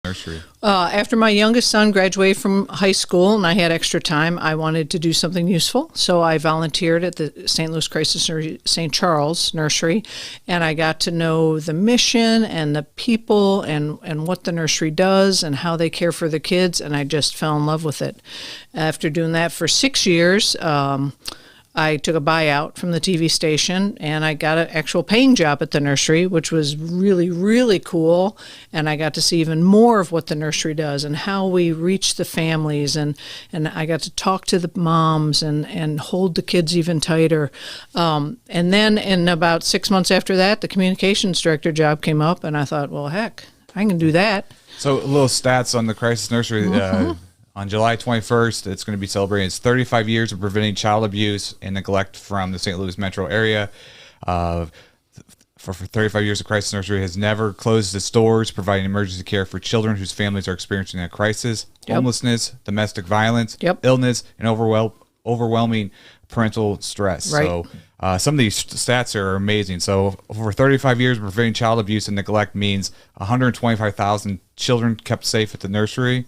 nursery? After my youngest son graduated from high school and I had extra time, I wanted to do something useful. So I volunteered at the St. Louis Crisis St. Charles Nursery, and I got to know the mission and the people and what the nursery does and how they care for the kids, and I just fell in love with it. After doing that for 6 years, I took a buyout from the TV station and I got an actual paying job at the nursery, which was really, really cool. And I got to see even more of what the nursery does and how we reach the families. And I got to talk to the moms and hold the kids even tighter. And then in about 6 months after that, the communications director job came up and I thought, well, heck, I can do that. So a little stats on the Crisis Nursery. On July 21st, it's going to be celebrating its 35 years of preventing child abuse and neglect from the St. Louis metro area. For 35 years, the Crisis Nursery has never closed its doors, providing emergency care for children whose families are experiencing a crisis, homelessness, domestic violence, illness, and overwhelming parental stress. Right. So some of these stats are amazing. So over 35 years, preventing child abuse and neglect means 125,000 children kept safe at the nursery.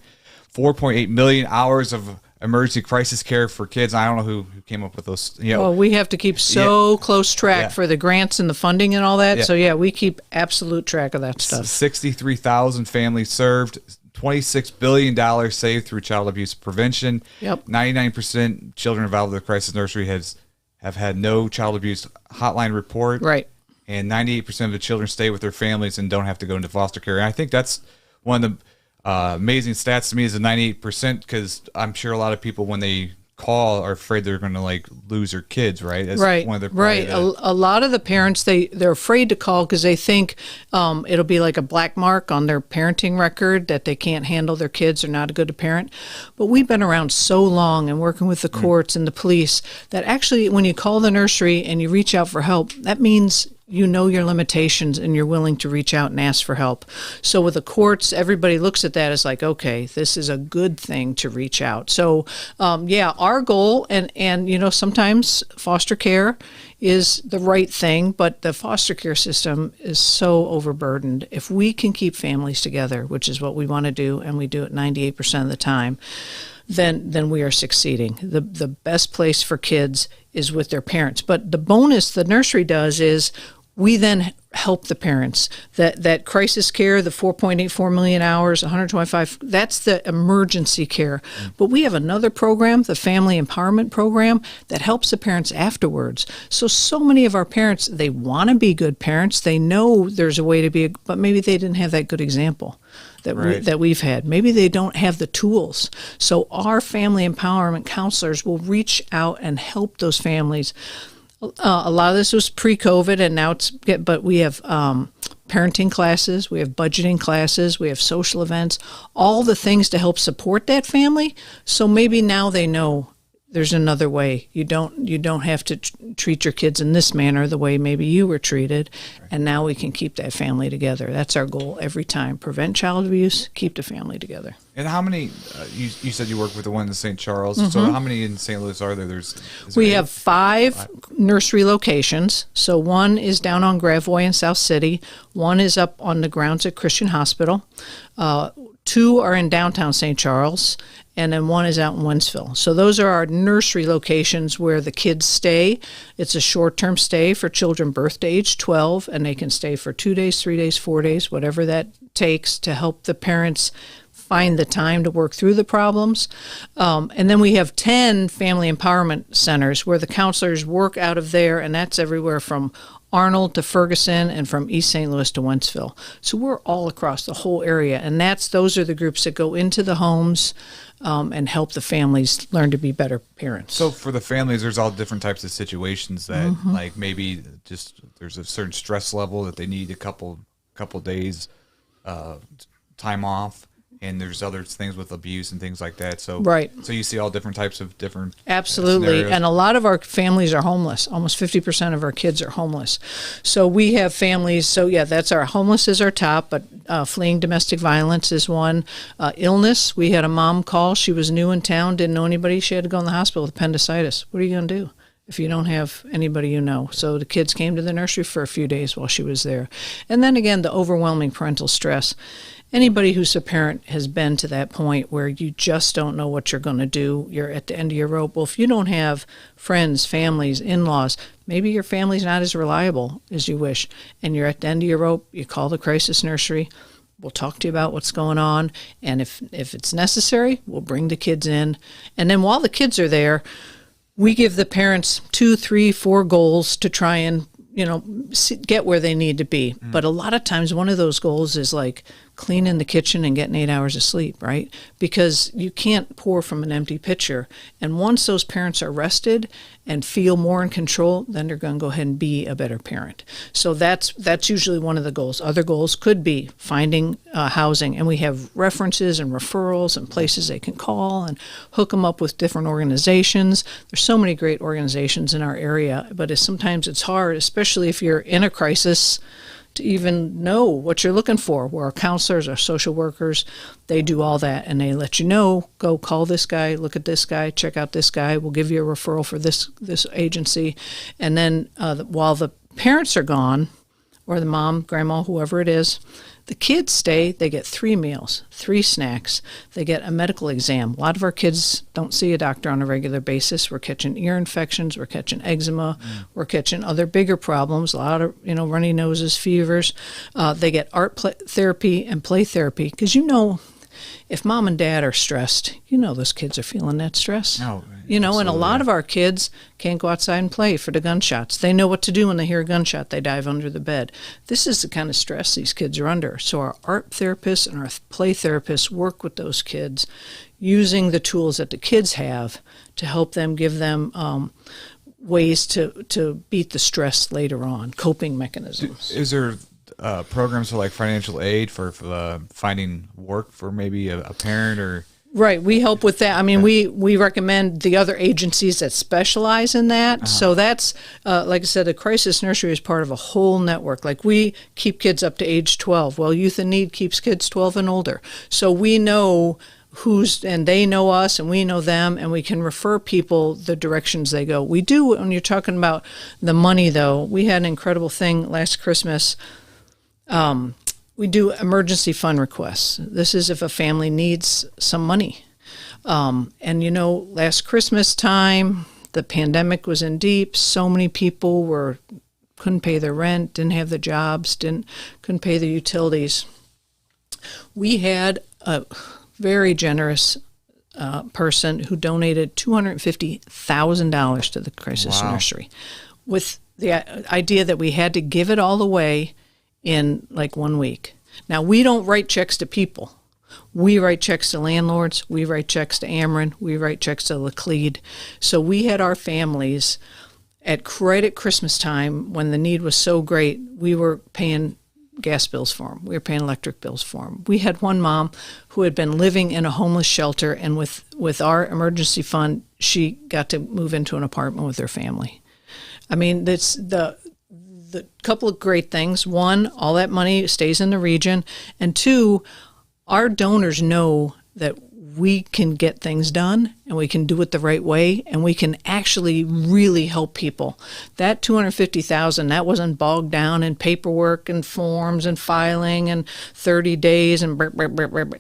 4.8 million hours of emergency crisis care for kids. I don't know who came up with those. Well, we have to keep close track for the grants and the funding and all that. Yeah. So, we keep absolute track of that stuff. 63,000 families served, $26 billion saved through child abuse prevention. 99% children involved with the Crisis Nursery have had no child abuse hotline report. Right. And 98% of the children stay with their families and don't have to go into foster care. And I think that's one of the amazing stats to me is the 98%, because I'm sure a lot of people when they call are afraid they're going to lose their kids, right? That's one of the a lot of the parents they're afraid to call because they think it'll be like a black mark on their parenting record that they can't handle their kids or not a good parent. But we've been around so long and working with the courts and the police that actually when you call the nursery and you reach out for help, that means you know your limitations and you're willing to reach out and ask for help. So with the courts, everybody looks at that as like, okay, this is a good thing to reach out. So our goal, and sometimes foster care is the right thing, but the foster care system is so overburdened. If we can keep families together, which is what we want to do, and we do it 98% of the time, then we are succeeding. The best place for kids is with their parents. But the bonus the nursery does is we then help the parents. That crisis care, the 4.84 million hours, 125, that's the emergency care. But we have another program, the Family Empowerment Program, that helps the parents afterwards. So many of our parents, they want to be good parents. They know there's a way to be, but maybe they didn't have that good example that we've had. Maybe they don't have the tools. So our family empowerment counselors will reach out and help those families. A lot of this was pre-COVID, and now but we have parenting classes, we have budgeting classes, we have social events, all the things to help support that family. So maybe now they know there's another way. You don't have to treat your kids in this manner the way maybe you were treated, and now we can keep that family together. That's our goal every time. Prevent child abuse, keep the family together. And how many, you said you work with the one in St. Charles, so how many in St. Louis are there? We have five nursery locations. So one is down on Gravois in South City, one is up on the grounds at Christian Hospital, two are in downtown St. Charles, and then one is out in Wentzville. So those are our nursery locations where the kids stay. It's a short-term stay for children birth to age 12, and they can stay for 2 days, 3 days, 4 days, whatever that takes to help the parents find the time to work through the problems. And then we have 10 family empowerment centers where the counselors work out of there, and that's everywhere from Arnold to Ferguson and from East St. Louis to Wentzville. So we're all across the whole area, and those are the groups that go into the homes and help the families learn to be better parents. So for the families, there's all different types of situations that like maybe just there's a certain stress level that they need a couple days time off. And there's other things with abuse and things like that. So So you see all different types of different Absolutely. Scenarios. And a lot of our families are homeless. Almost 50% of our kids are homeless. So we have families. So that's our homeless is our top, but fleeing domestic violence is one. Illness. We had a mom call. She was new in town, didn't know anybody. She had to go in the hospital with appendicitis. What are you going to do if you don't have anybody you know? So the kids came to the nursery for a few days while she was there. And then again, the overwhelming parental stress. Anybody who's a parent has been to that point where you just don't know what you're going to do. You're at the end of your rope. Well, if you don't have friends, families, in-laws, maybe your family's not as reliable as you wish, and you're at the end of your rope, you call the crisis nursery. We'll talk to you about what's going on, and if it's necessary, we'll bring the kids in. And then while the kids are there, we give the parents 2, 3, 4 goals to try and get where they need to be. But a lot of times one of those goals is like cleaning the kitchen and getting 8 hours of sleep, right? Because you can't pour from an empty pitcher. And once those parents are rested and feel more in control, then they're going to go ahead and be a better parent. So that's usually one of the goals. Other goals could be finding housing. And we have references and referrals and places they can call and hook them up with different organizations. There's so many great organizations in our area, but sometimes it's hard, especially if you're in a crisis, to even know what you're looking for. Where our counselors, our social workers, they do all that, and they let you know, go call this guy, look at this guy, check out this guy, we'll give you a referral for this agency. And then while the parents are gone, or the mom, grandma, whoever it is, the kids stay. They get 3 meals, 3 snacks. They get a medical exam. A lot of our kids don't see a doctor on a regular basis. We're catching ear infections. We're catching eczema. We're catching other bigger problems, a lot of runny noses, fevers. They get art therapy and play therapy because if mom and dad are stressed, those kids are feeling that stress. Oh, and a lot of our kids can't go outside and play for the gunshots. They know what to do when they hear a gunshot. They dive under the bed. This is the kind of stress these kids are under. So our art therapists and our play therapists work with those kids using the tools that the kids have to help them, give them ways to beat the stress later on, coping mechanisms. Is there programs for like financial aid for finding work for maybe a parent or? Right, we help with that. I mean, we recommend the other agencies that specialize in that. So that's, like I said, the Crisis Nursery is part of a whole network. Like we keep kids up to age 12. Well, Youth in Need keeps kids 12 and older. So we know and they know us and we know them, and we can refer people the directions they go. We do, when you're talking about the money though, we had an incredible thing last Christmas. We do emergency fund requests. This is if a family needs some money. And last Christmas time, the pandemic was in deep. So many people couldn't pay their rent, didn't have the jobs, couldn't pay the utilities. We had a very generous person who donated $250,000 to the Crisis Nursery, with the idea that we had to give it all away in like 1 week. Now, we don't write checks to people. We write checks to landlords. We write checks to Ameren. We write checks to Laclede. So we had our families right at Christmas time, when the need was so great, we were paying gas bills for them. We were paying electric bills for them. We had one mom who had been living in a homeless shelter, and with our emergency fund, she got to move into an apartment with her family. I mean, that's the couple of great things. One, all that money stays in the region. And 2, our donors know that we can get things done and we can do it the right way, and we can actually really help people. That $250,000, that wasn't bogged down in paperwork and forms and filing and 30 days and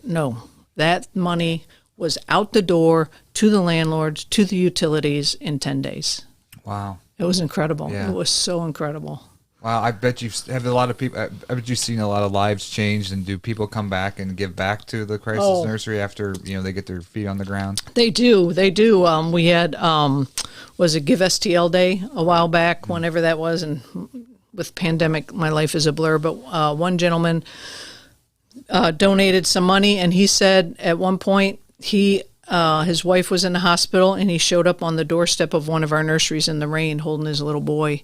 no. That money was out the door to the landlords, to the utilities in 10 days. Wow. It was incredible. Yeah. It was so incredible. Wow, I bet you've had a lot of people. I bet you've seen a lot of lives changed. And do people come back and give back to the Crisis Nursery after they get their feet on the ground? They do. We had was it Give STL Day a while back, whenever that was, and with pandemic, my life is a blur. But one gentleman donated some money, and he said at one point his wife was in the hospital, and he showed up on the doorstep of one of our nurseries in the rain, holding his little boy.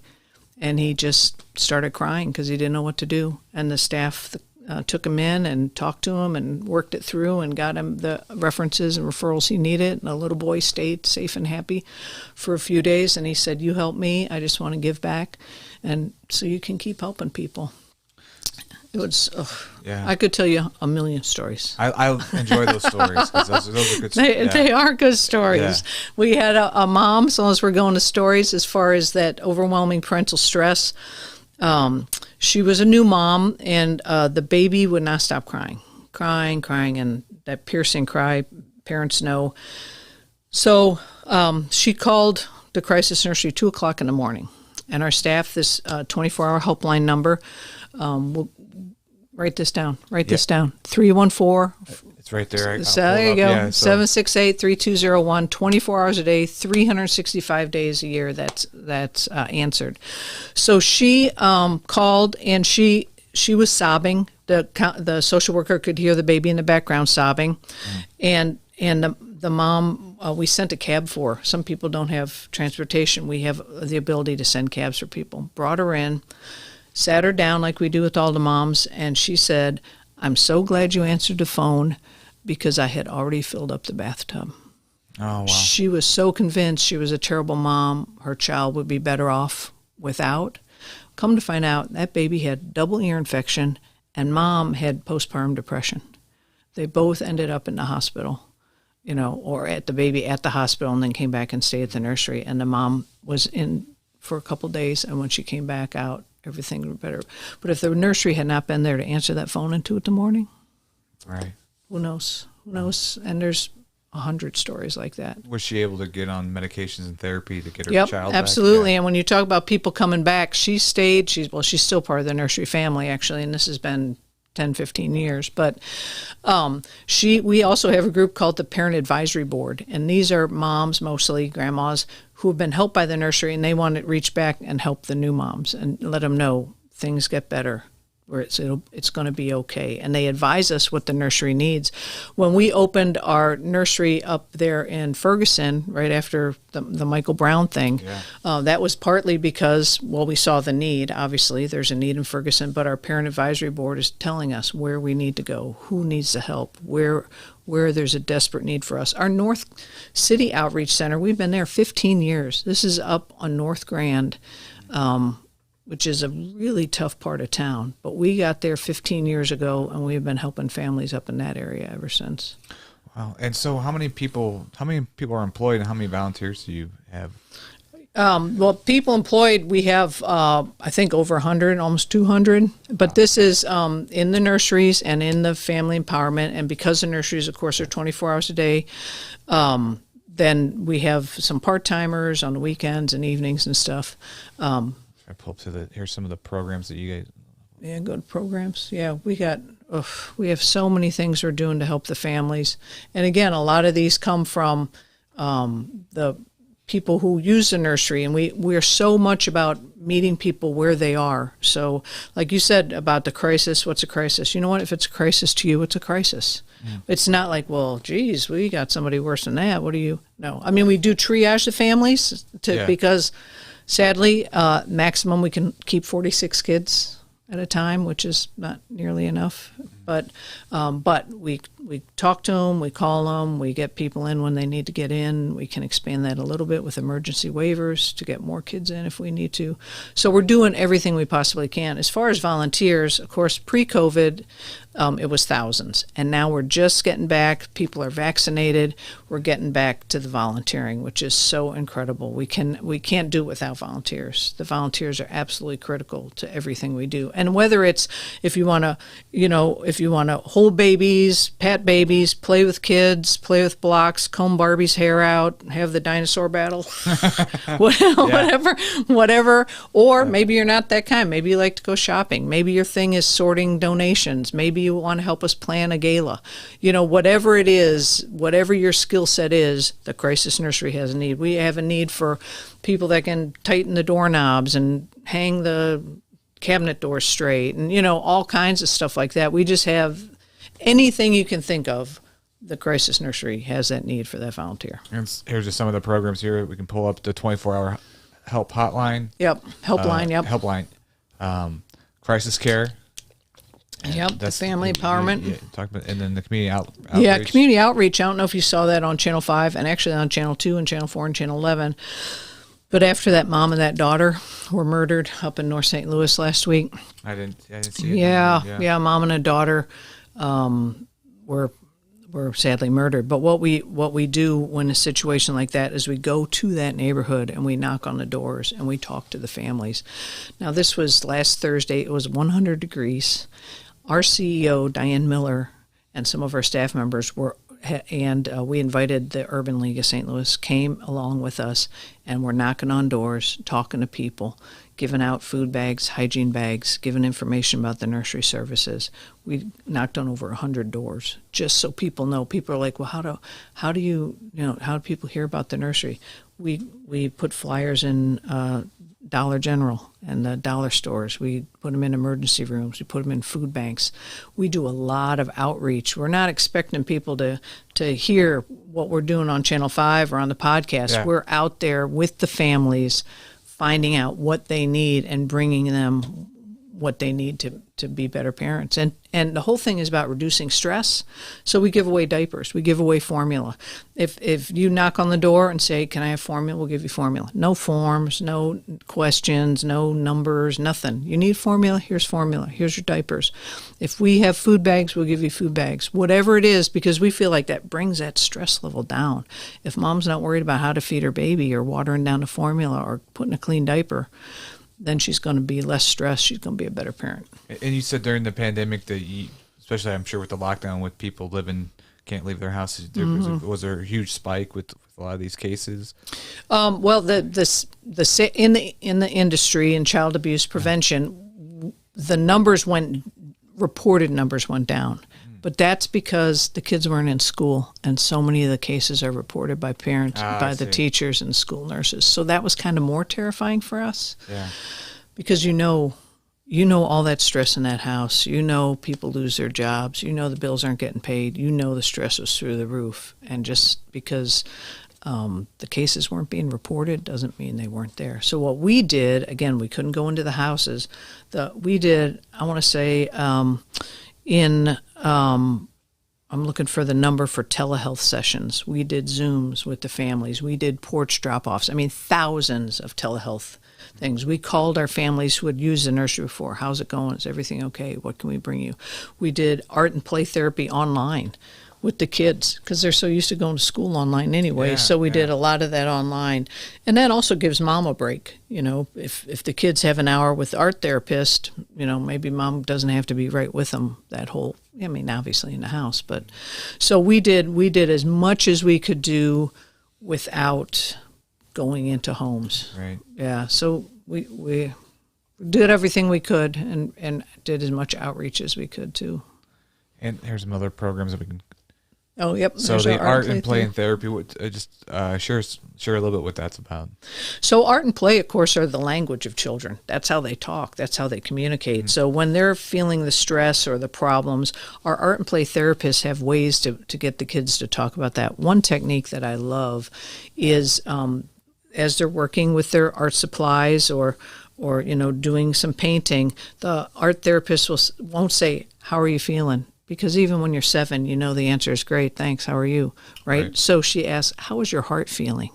And he just started crying because he didn't know what to do. And the staff took him in and talked to him and worked it through and got him the references and referrals he needed. And the little boy stayed safe and happy for a few days. And he said, "You helped me. I just want to give back." And so you can keep helping people. It was, I could tell you a million stories. I enjoy those stories because those are good stories. They are good stories. Yeah. We had a mom, so as we're going to stories, as far as that overwhelming parental stress, she was a new mom, and the baby would not stop crying. crying, and that piercing cry parents know. So she called the crisis nursery 2:00 in the morning, and our staff, this 24-hour helpline number, will write this down. This down. 314. It's right there. So there you go. Yeah, 768-3201. 24 hours a day, 365 days a year. That's answered. So she called, and she was sobbing. The social worker could hear the baby in the background sobbing, and the mom, we sent a cab for. Some people don't have transportation. We have the ability to send cabs for people. Brought her in, sat her down like we do with all the moms, and she said, "I'm so glad you answered the phone because I had already filled up the bathtub." Oh, wow. She was so convinced she was a terrible mom. Her child would be better off without. Come to find out, that baby had double ear infection, and mom had postpartum depression. They both ended up in the hospital, or at the hospital, and then came back and stayed at the nursery. And the mom was in for a couple days, and when she came back out, everything was better. But if the nursery had not been there to answer that phone at 2 in the morning, right? Who knows? And there's 100 stories like that. Was she able to get on medications and therapy to get her child back? Absolutely. Yeah. And when you talk about people coming back, she stayed. She's still part of the nursery family, actually, and this has been 10, 15 years. But we also have a group called the Parent Advisory Board, and these are moms, mostly grandmas, who have been helped by the nursery, and they want to reach back and help the new moms and let them know things get better, where it's going to be okay. And they advise us what the nursery needs. When we opened our nursery up there in Ferguson, right after the Michael Brown thing, that was partly because, we saw the need. Obviously, there's a need in Ferguson, but our Parent Advisory Board is telling us where we need to go, who needs the help, where there's a desperate need for us. Our North City Outreach Center, we've been there 15 years. This is up on North Grand, which is a really tough part of town. But we got there 15 years ago, and we've been helping families up in that area ever since. Wow. And so how many people are employed, and how many volunteers do you have? People employed, we have, I think, over 100, almost 200. But this is in the nurseries and in the family empowerment. And because the nurseries, of course, are 24 hours a day, then we have some part-timers on the weekends and evenings and stuff. I pull up here's some of the programs that you guys. Yeah, go to programs. Yeah, we have so many things we're doing to help the families. And again, a lot of these come from the people who use the nursery, and we're so much about meeting people where they are. So like you said about the crisis, what's a crisis? You know what? If it's a crisis to you, it's a crisis. Yeah. It's not like, well, geez, we got somebody worse than that. What do you know? I mean, we do triage the families because sadly, maximum we can keep 46 kids at a time, which is not nearly enough. But we talk to them, we call them, we get people in when they need to get in. We can expand that a little bit with emergency waivers to get more kids in if we need to. So we're doing everything we possibly can. As far as volunteers, of course, pre-COVID, it was thousands. And now we're just getting back. People are vaccinated. We're getting back to the volunteering, which is so incredible. We can't do it without volunteers. The volunteers are absolutely critical to everything we do. And whether it's if you want to hold babies, pat babies, play with kids, play with blocks, comb Barbie's hair out, have the dinosaur battle, whatever. Or maybe you're not that kind. Maybe you like to go shopping. Maybe your thing is sorting donations. Maybe you want to help us plan a gala. Whatever it is, whatever your skill set is, the Crisis Nursery has a need. We have a need for people that can tighten the doorknobs and hang the cabinet doors straight and, all kinds of stuff like that. We just have anything you can think of. The Crisis Nursery has that need for that volunteer. And here's just some of the programs here. We can pull up the 24-hour help hotline. Yep. Helpline. Helpline. Crisis care. Yep, the family empowerment. Talk about, and then the community outreach. Yeah, community outreach. I don't know if you saw that on Channel 5 and actually on Channel 2 and Channel 4 and Channel 11. But after that mom and that daughter were murdered up in North St. Louis last week. I didn't see it. Yeah, mom and a daughter were sadly murdered. But what we do when a situation like that is we go to that neighborhood and we knock on the doors and we talk to the families. Now, this was last Thursday. It was 100 degrees. Our CEO, Diane Miller, and some of our staff members we invited the Urban League of St. Louis, came along with us, and we're knocking on doors, talking to people, giving out food bags, hygiene bags, giving information about the nursery services. We knocked on over 100 doors just so people know. People are like, well, how do people hear about the nursery? We put flyers in Dollar General and the dollar stores. We put them in emergency rooms. We put them in food banks. We do a lot of outreach. We're not expecting people to hear what we're doing on Channel 5 or on the podcast. Yeah. We're out there with the families, finding out what they need and bringing them what they need to be better parents. And the whole thing is about reducing stress. So we give away diapers. We give away formula. If you knock on the door and say, can I have formula? We'll give you formula. No forms, no questions, no numbers, nothing. You need formula? Here's formula. Here's your diapers. If we have food bags, we'll give you food bags. Whatever it is, because we feel like that brings that stress level down. If mom's not worried about how to feed her baby or watering down the formula or putting a clean diaper, then she's going to be less stressed. She's going to be a better parent. And you said during the pandemic that especially I'm sure with the lockdown, with people can't leave their houses, was there a huge spike with a lot of these cases? Well, in the industry in child abuse prevention, the reported numbers went down. But that's because the kids weren't in school, and so many of the cases are reported by parents, by the teachers and school nurses. So that was kind of more terrifying for us, because you know all that stress in that house. You know people lose their jobs. You know the bills aren't getting paid. You know the stress was through the roof. And just because the cases weren't being reported doesn't mean they weren't there. So what we did, again, we couldn't go into the houses. I want to say I'm looking for the number for telehealth sessions. We did Zooms with the families. We did porch drop-offs. I mean, thousands of telehealth things. We called our families who had used the nursery before. How's it going? Is everything okay? What can we bring you? We did art and play therapy online with the kids because they're so used to going to school online anyway. So we did a lot of that online. And that also gives mom a break. You know, if the kids have an hour with the art therapist, maybe mom doesn't have to be right with them obviously in the house. But so we did as much as we could do without going into homes. Right. Yeah. So we did everything we could and did as much outreach as we could too. And here's some other programs that we can. Oh, yep. So the art and play and therapy, share a little bit what that's about. So art and play, of course, are the language of children. That's how they talk. That's how they communicate. Mm-hmm. So when they're feeling the stress or the problems, our art and play therapists have ways to get the kids to talk about that. One technique that I love is as they're working with their art supplies or doing some painting, the art therapist won't say, "How are you feeling?" Because even when you're 7, the answer is great, thanks, how are you, right? So she asks, how is your heart feeling?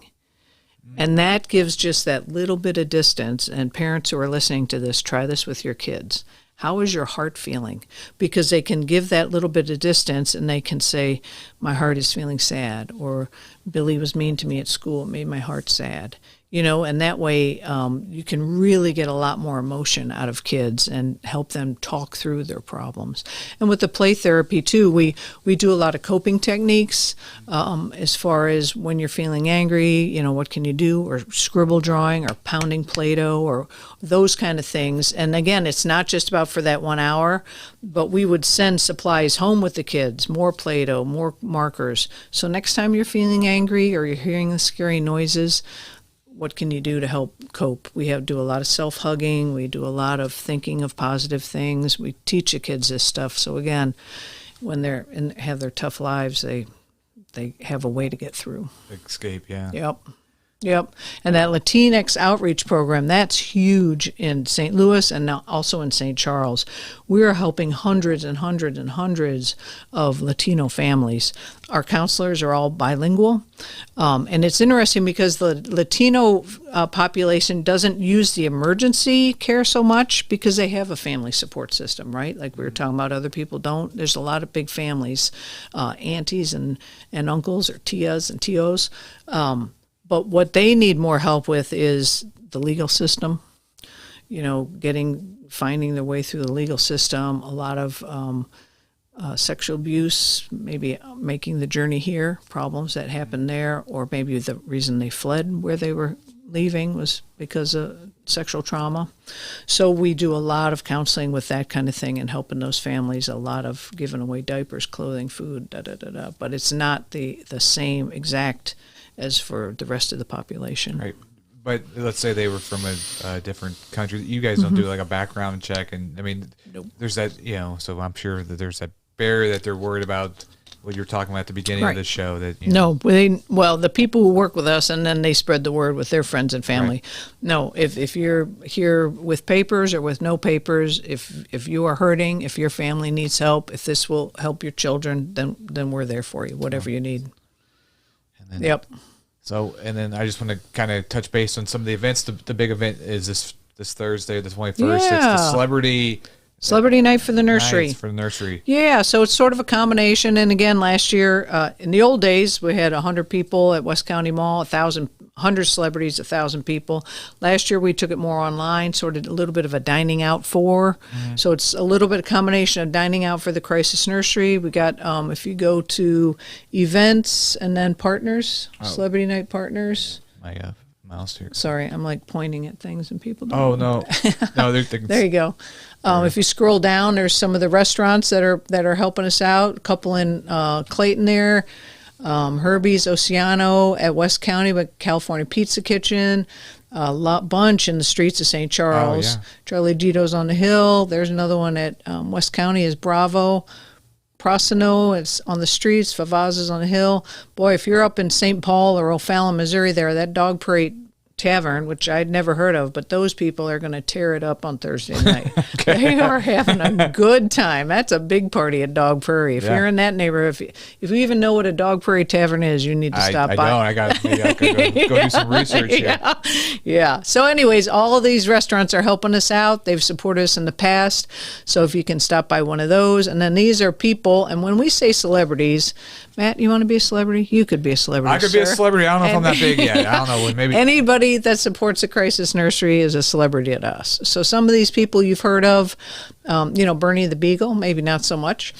And that gives just that little bit of distance, and parents who are listening to this, try this with your kids. How is your heart feeling? Because they can give that little bit of distance and they can say, my heart is feeling sad, or Billy was mean to me at school, it made my heart sad. And that way you can really get a lot more emotion out of kids and help them talk through their problems. And with the play therapy, too, we do a lot of coping techniques as far as when you're feeling angry, what can you do, or scribble drawing or pounding Play-Doh or those kind of things. And again, it's not just about for that 1 hour, but we would send supplies home with the kids, more Play-Doh, more markers. So next time you're feeling angry or you're hearing the scary noises, what can you do to help cope? We do a lot of self-hugging. We do a lot of thinking of positive things. We teach the kids this stuff. So again, when they're have their tough lives, they have a way to get through. Escape, yeah. Yep. And that Latinx outreach program, that's huge in St. Louis and now also in St. Charles. We're helping hundreds and hundreds and hundreds of Latino families. Our counselors are all bilingual. And it's interesting because the Latino population doesn't use the emergency care so much because they have a family support system, right? Like we were talking about, other people don't. There's a lot of big families, aunties and uncles or tias and tios. But what they need more help with is the legal system, finding their way through the legal system, a lot of sexual abuse, maybe making the journey here, problems that happened there, or maybe the reason they fled where they were leaving was because of sexual trauma. So we do a lot of counseling with that kind of thing and helping those families, a lot of giving away diapers, clothing, food, but it's not the same exact as for the rest of the population. Right. But let's say they were from a different country. You guys don't do like a background check. And I mean, Nope. There's that, so I'm sure that there's that barrier that they're worried about what you're talking about at the beginning of the show. That No, the people who work with us, and then they spread the word with their friends and family. Right. No, if you're here with papers or with no papers, if you are hurting, if your family needs help, if this will help your children, then we're there for you, whatever you need. And then, yep. So, and then I just want to kind of touch base on some of the events. The big event is this Thursday, the 21st. Yeah. It's the Celebrity Night for the Nursery. Nights for the Nursery. Yeah, so it's sort of a combination. And again, last year, in the old days, we had 100 people at West County Mall, 100 celebrities, 1,000 people. Last year, we took it more online, sort of a little bit of a dining out for. Mm-hmm. So it's a little bit of combination of dining out for the Crisis Nursery. We got, if you go to events and then partners, Celebrity Night partners. My mouse here. Sorry, I'm like pointing at things and people don't. Oh, no. No, there you go. If you scroll down, there's some of the restaurants that are helping us out. A couple in Clayton there, Herbie's Oceano at West County, but California Pizza Kitchen, bunch in the streets of St. Charles. Charlie Dito's on the Hill. There's another one at West County is Bravo. Prosino, it's on the streets. Favaz's on the Hill. Boy, if you're up in St. Paul or O'Fallon, Missouri, there, that Dog Parade Tavern, which I'd never heard of, but those people are going to tear it up on Thursday night. Okay. They are having a good time. That's a big party at Dog Prairie. If you're in that neighborhood, if you even know what a Dog Prairie Tavern is, you need to stop by. I got to go do some research here. Yeah. So anyways, all of these restaurants are helping us out. They've supported us in the past. So if you can stop by one of those. And then these are people, and when we say celebrities, Matt, you want to be a celebrity? You could be a celebrity. I could be a celebrity. I don't know if I'm that big yet. I don't know. Maybe anybody that supports the Crisis Nursery is a celebrity at us. So some of these people you've heard of, Bernie the Beagle, maybe not so much,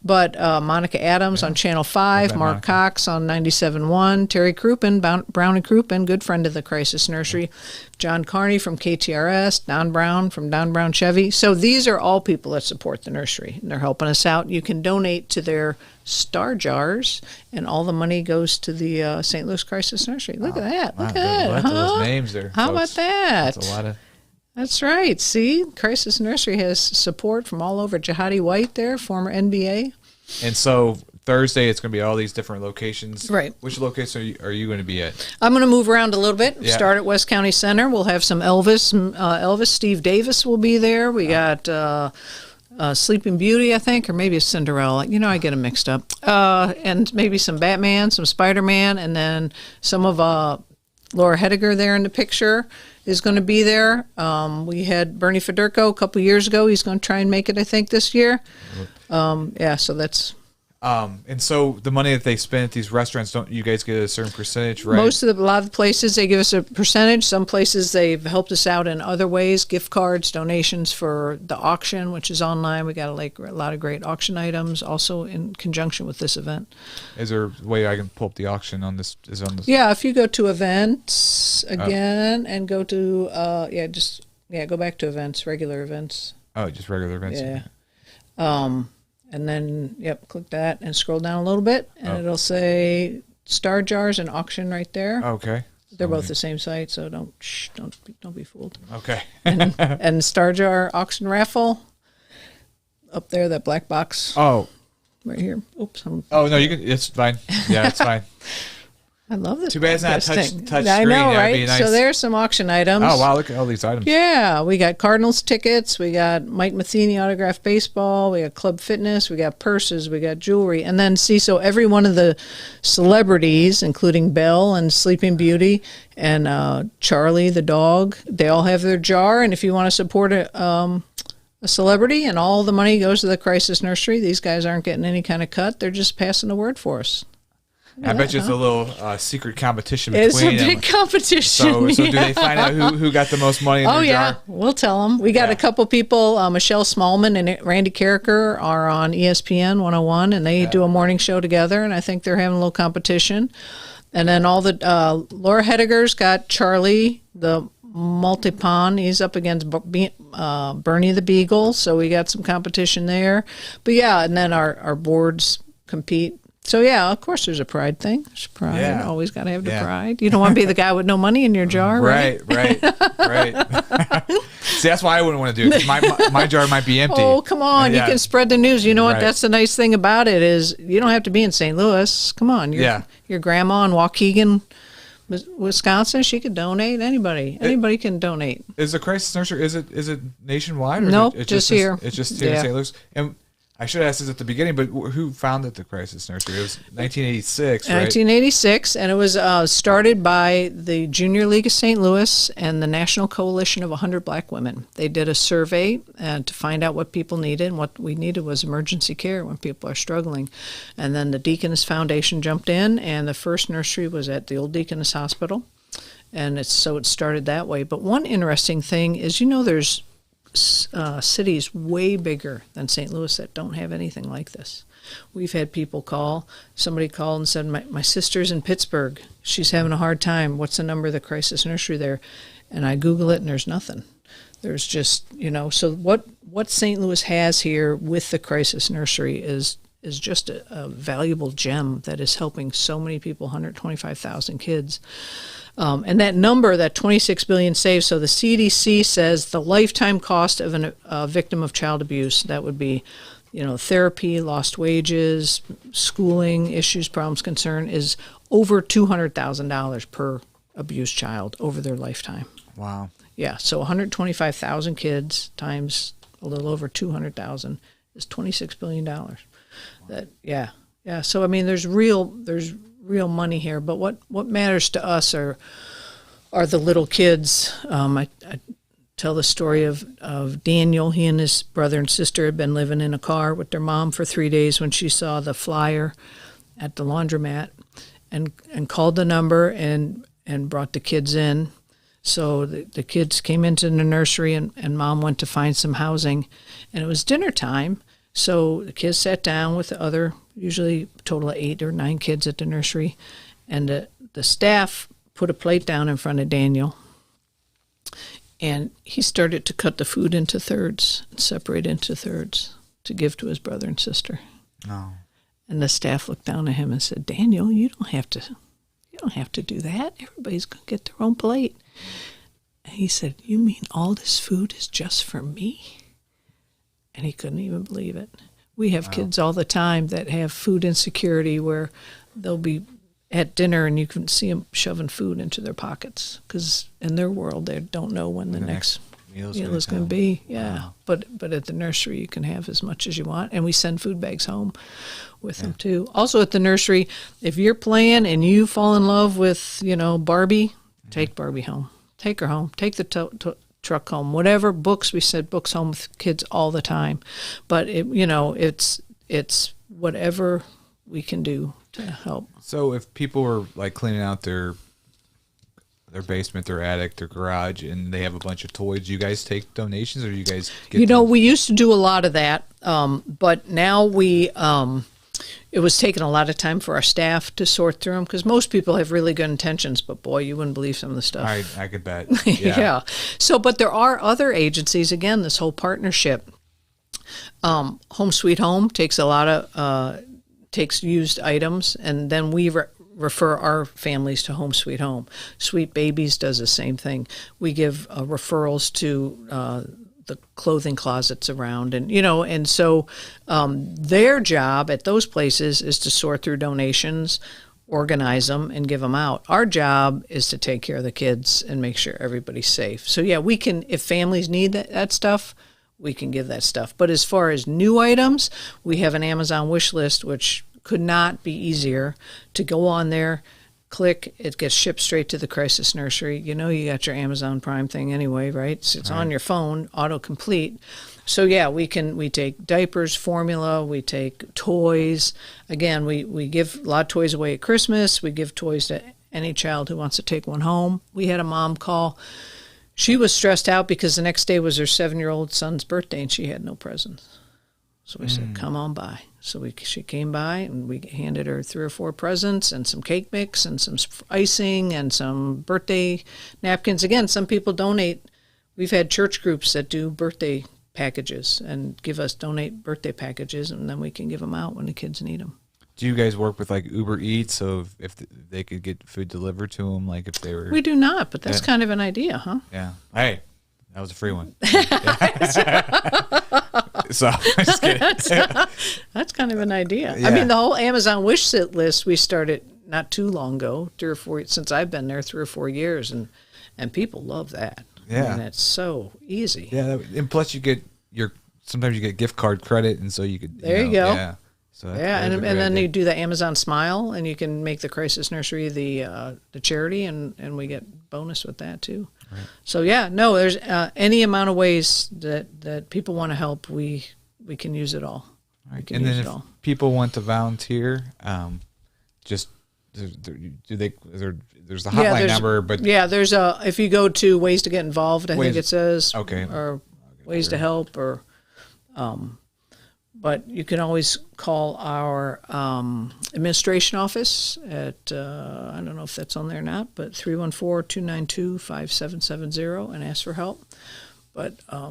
but Monica Adams on Channel 5, Mark Cox on 97.1, Terry Crouppen, Brown and Crouppen, good friend of the Crisis Nursery, John Carney from KTRS, Don Brown from Don Brown Chevy. So these are all people that support the nursery, and they're helping us out. You can donate to their Star Jars, and all the money goes to the St. Louis Crisis Nursery. Look at that. Look at that. Those names there. How about that? That's a lot of... That's right. See, Crisis Nursery has support from all over. Jihadi White there, former NBA. And so Thursday, it's going to be all these different locations. Right. Which location are you going to be at? I'm going to move around a little bit. Start at West County Center. We'll have some Elvis. Steve Davis will be there. We got Sleeping Beauty, I think, or maybe a Cinderella. I get them mixed up. And maybe some Batman, some Spider-Man, and then some of Laura Hediger there in the picture is going to be there. We had Bernie Federko a couple years ago. He's going to try and make it, I think, this year. So that's... and so the money that they spend at these restaurants, don't you guys get a certain percentage, right? A lot of the places, they give us a percentage. Some places, they've helped us out in other ways, gift cards, donations for the auction, which is online. We got a lot of great auction items, also in conjunction with this event. Is there a way I can pull up the auction on this? Yeah, if you go to events again and go to, go back to events, regular events. Oh, just regular events. Yeah. And then, click that and scroll down a little bit, and it'll say Star Jars and auction right there. Okay. They're both the same site, so don't be fooled. Okay. and Star Jar auction raffle up there, that black box. Oh. Right here. Oops. Oh no, you can. It's fine. Yeah, it's fine. I love this. Too bad it's not touch screen. I know, That'd right? be nice. So there's some auction items. Oh, wow. Look at all these items. Yeah. We got Cardinals tickets. We got Mike Matheny autographed baseball. We got Club Fitness. We got purses. We got jewelry. And then, so every one of the celebrities, including Belle and Sleeping Beauty and Charlie the dog, they all have their jar. And if you want to support a celebrity and all the money goes to the Crisis Nursery, these guys aren't getting any kind of cut. They're just passing the word for us. I bet you it's a little secret competition It's between a big them. competition. So do they find out who got the most money in Oh, their yeah. jar? We'll tell them. We got a couple people, Michelle Smallman and Randy Carricker are on ESPN 101, and they do a morning show together, and I think they're having a little competition. And then all the Laura Hediger's got Charlie, the multi-pawn. He's up against Bernie the Beagle, so we got some competition there. But, yeah, and then our boards compete. So, yeah, of course there's a pride thing. There's pride. Yeah. Always got to have the pride. You don't want to be the guy with no money in your jar, right? Right. See, that's why I wouldn't want to do it, 'cause my jar might be empty. Oh, come on. Yeah. You can spread the news. You know what? Right. That's the nice thing about it is you don't have to be in St. Louis. Come on. Your grandma in Waukegan, Wisconsin, she could donate. Anybody can donate. Is the Crisis Nursery, is it nationwide? Or Nope, it's just here. It's just here in Yeah. St. Louis? And I should have asked this at the beginning, but who founded the Crisis Nursery? It was 1986, right? 1986, and it was started by the Junior League of St. Louis and the National Coalition of 100 Black Women. They did a survey to find out what people needed, and what we needed was emergency care when people are struggling. And then the Deaconess Foundation jumped in, and the first nursery was at the old Deaconess Hospital, and it started that way. But one interesting thing is, there's cities way bigger than St. Louis that don't have anything like this. We've had people somebody called and said, my sister's in Pittsburgh. She's having a hard time. What's the number of the Crisis Nursery there? And I Google it and there's nothing. There's just, so what St. Louis has here with the Crisis Nursery is just a valuable gem that is helping so many people, 125,000 kids. And that number, that 26 billion saved, so the CDC says the lifetime cost of a victim of child abuse, that would be, therapy, lost wages, schooling, issues, problems, concern, is over $200,000 per abused child over their lifetime. Wow. Yeah, so 125,000 kids times a little over 200,000 is $26 billion. Yeah. So, there's real money here, but what matters to us are the little kids. I tell the story of Daniel. He and his brother and sister had been living in a car with their mom for 3 days when she saw the flyer at the laundromat and called the number and brought the kids in. So the kids came into the nursery and mom went to find some housing, and it was dinner time. So the kids sat down with the other, usually a total of 8 or 9 kids at the nursery, and the staff put a plate down in front of Daniel, and he started to cut the food into thirds, and separate into thirds to give to his brother and sister. Oh. And the staff looked down at him and said, "Daniel, you don't have to do that. Everybody's going to get their own plate." And he said, "You mean all this food is just for me?" And he couldn't even believe it. We have kids all the time that have food insecurity where they'll be at dinner and you can see them shoving food into their pockets because in their world they don't know when the next meal is going to be. Yeah. Wow. But at the nursery you can have as much as you want, and we send food bags home with them too. Also at the nursery, if you're playing and you fall in love with Barbie, take Barbie home. Take her home. Take the truck home, whatever. Books, we send books home with kids all the time, but it's whatever we can do to help. So if people were like cleaning out their basement, their attic, their garage, and they have a bunch of toys, you guys take donations, or you guys get we used to do a lot of that, but now it was taking a lot of time for our staff to sort through them because most people have really good intentions, but boy, you wouldn't believe some of the stuff. I could bet. Yeah. So, but there are other agencies, again, this whole partnership. Home Sweet Home takes a lot of, takes used items, and then we refer our families to Home Sweet Home. Sweet Babies does the same thing. We give referrals to the clothing closets around, and so their job at those places is to sort through donations, organize them, and give them out. Our job is to take care of the kids and make sure everybody's safe. So yeah, we can, if families need that stuff, we can give that stuff. But as far as new items, we have an Amazon wish list, which could not be easier to go on there, click, it gets shipped straight to the crisis nursery. You know, you got your Amazon Prime thing anyway, right? So it's on your phone, autocomplete. So yeah, we take diapers, formula, we take toys. Again, we give a lot of toys away at Christmas. We give toys to any child who wants to take one home. We had a mom call. She was stressed out because the next day was her 7-year-old son's birthday and she had no presents. So we said, come on by. So she came by and we handed her 3 or 4 presents and some cake mix and some icing and some birthday napkins. Again, some people donate. We've had church groups that do birthday packages and donate birthday packages, and then we can give them out when the kids need them. Do you guys work with like Uber Eats, so if they could get food delivered to them, like if they were? We do not, but that's kind of an idea, huh? Yeah. Hey, that was a free one. So I'm just kidding. That's kind of an idea. Yeah. I mean, the whole Amazon wish list we started not too long ago, 3 or 4 since I've been there 3 or 4 years, and people love that. Yeah, and it's so easy. Yeah, and plus you get sometimes you get gift card credit, and so you could there you go. Yeah, so and then you do the Amazon Smile, and you can make the Crisis Nursery the charity, and we get bonus with that too. Right. So yeah, no, there's any amount of ways that people want to help, we can use it all. Right. And then if people want to volunteer, just there's the hotline number, but there's if you go to ways to get involved, I think it says, okay, or ways to help, or but you can always call our administration office at I don't know if that's on there or not, but 314-292-5770 and ask for help. But I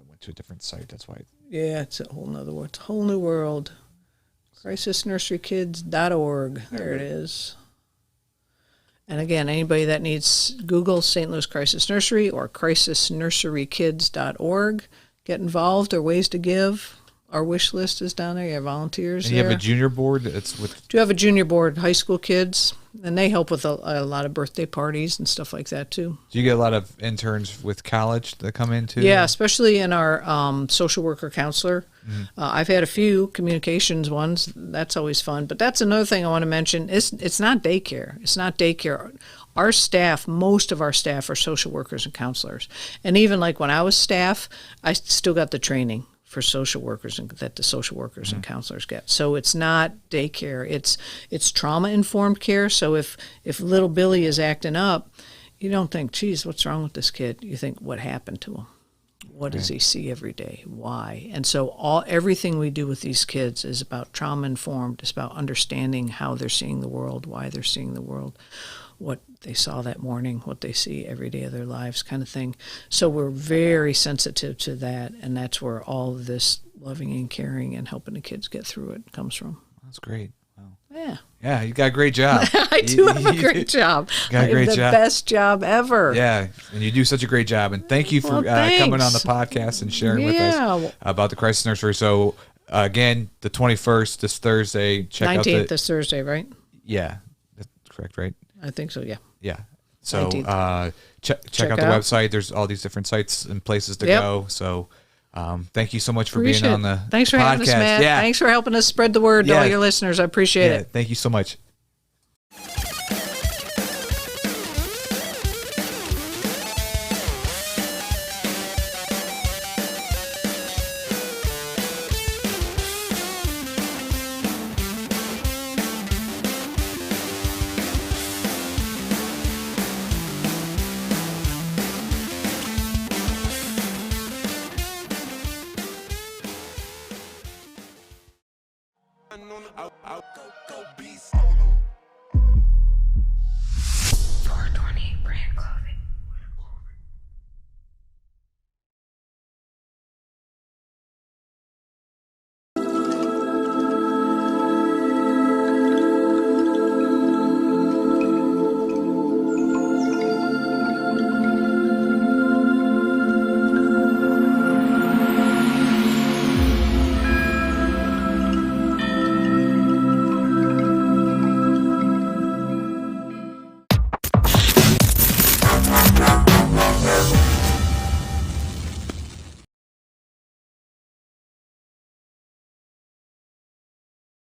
went to a different site. That's why. Yeah, it's a whole nother world. It's a whole new world. CrisisNurseryKids.org. There it is. And again, anybody that needs, Google St. Louis Crisis Nursery or CrisisNurseryKids.org. Get involved, or ways to give. Our wish list is down there. You have volunteers and there. You have a junior board? Do have a junior board, high school kids, and they help with a lot of birthday parties and stuff like that too. Do you get a lot of interns with college that come in too? Yeah, especially in our social worker counselor. Mm-hmm. I've had a few communications ones. That's always fun. But that's another thing I want to mention. It's not daycare. It's not daycare. Our staff, most of our staff are social workers and counselors. And even like when I was staff, I still got the training for social workers and that the social workers and counselors get. So it's not daycare. It's trauma-informed care. So if little Billy is acting up, you don't think, geez, what's wrong with this kid? You think, what happened to him? What does he see every day? Why? And so everything we do with these kids is about trauma-informed. It's about understanding how they're seeing the world, why they're seeing the world, what they saw that morning, what they see every day of their lives, kind of thing. So we're very sensitive to that, and that's where all of this loving and caring and helping the kids get through it comes from. That's great. Wow. Yeah. Yeah, you got a great job. I do have a great job. Got a great the job. Best job ever. Yeah, and you do such a great job. And thank you for coming on the podcast and sharing with us about the Crisis Nursery. So, again, the 21st, this Thursday. Check 19th, out this Thursday, right? Yeah, that's correct, right? I think so, yeah. Yeah. So check out the website. There's all these different sites and places to go. So thank you so much for being on the Thanks for podcast. having us, Matt. Yeah. Thanks for helping us spread the word to all your listeners. I appreciate it. Thank you so much.